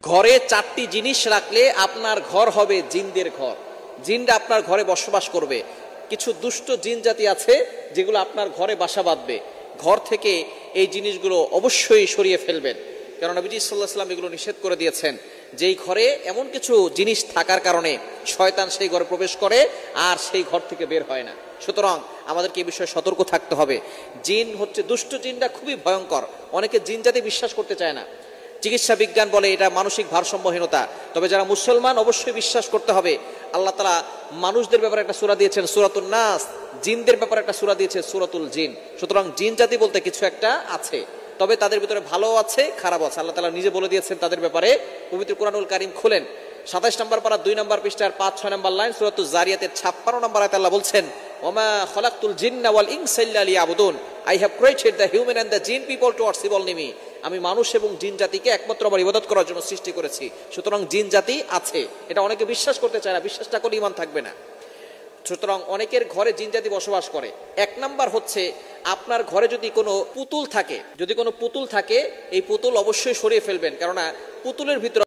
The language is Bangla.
ঘরে 4টি জিনিস রাখলে আপনার ঘর হবে জিনদের ঘর। জিনরা আপনার ঘরে বসবাস করবে। কিছু দুষ্ট জিন জাতি আছে যেগুলো আপনার ঘরে বাসা বাঁধবে। ঘর থেকে এই জিনিসগুলো অবশ্যই সরিয়ে ফেলবেন, কারণ নবীজি সাল্লাল্লাহু আলাইহি ওয়াসাল্লাম এগুলো নিষেধ করে দিয়েছেন। যেই ঘরে এমন কিছু জিনিস থাকার কারণে শয়তান সেই ঘরে প্রবেশ করে আর সেই ঘর থেকে বের হয় না। সুতরাং আমাদেরকে এই বিষয়ে সতর্ক থাকতে হবে। জিন হচ্ছে, দুষ্ট জিনরা খুবই ভয়ঙ্কর। অনেকে জিন জাতি বিশ্বাস করতে চায় না। চিকিৎসা বিজ্ঞান বলে এটা মানসিক ভারসাম্যহীনতা। তবে যারা মুসলমান অবশ্যই বিশ্বাস করতে হবে। আল্লাহ তাআলা মানুষদের ব্যাপারে একটা সূরা দিয়েছেন সূরাতুন নাস, জিনদের ব্যাপারে একটা সূরা দিয়েছে সূরাতুল জিন। সুতরাং জিন জাতি বলতে কিছু একটা আছে, তবে তাদের ভিতরে ভালো আছে, খারাপ আছে। আল্লাহ তাআলা নিজে বলে দিয়েছেন তাদের ব্যাপারে। পবিত্র কুরআনুল কারীম খুলেন 27 নম্বর পারা 2 নম্বর পৃষ্ঠার 5-6 নম্বর লাইন, সূরাতুজ জারিয়াতের 56 নম্বর আয়াতে আল্লাহ বলছেন, ওমা খলাকতুল জিন্না ওয়াল ইনসা ইল্লা লিয়াবুদুন, I have created the human and the jinn people to worship only me. আমি মানুষ এবং জিন জাতিকে একমাত্র আমার ইবাদত করার জন্য সৃষ্টি করেছি। সুতরাং জিন জাতি আছে, এটা অনেকে বিশ্বাস করতে চায় না। বিশ্বাসটা করে ঈমান থাকবে না। সুতরাং অনেকের ঘরে জিন জাতি বসবাস করে। 1 নাম্বার হচ্ছে, আপনার ঘরে যদি কোনো পুতুল থাকে, এই পুতুল অবশ্যই সরিয়ে ফেলবেন, কেননা পুতুলের ভিতরে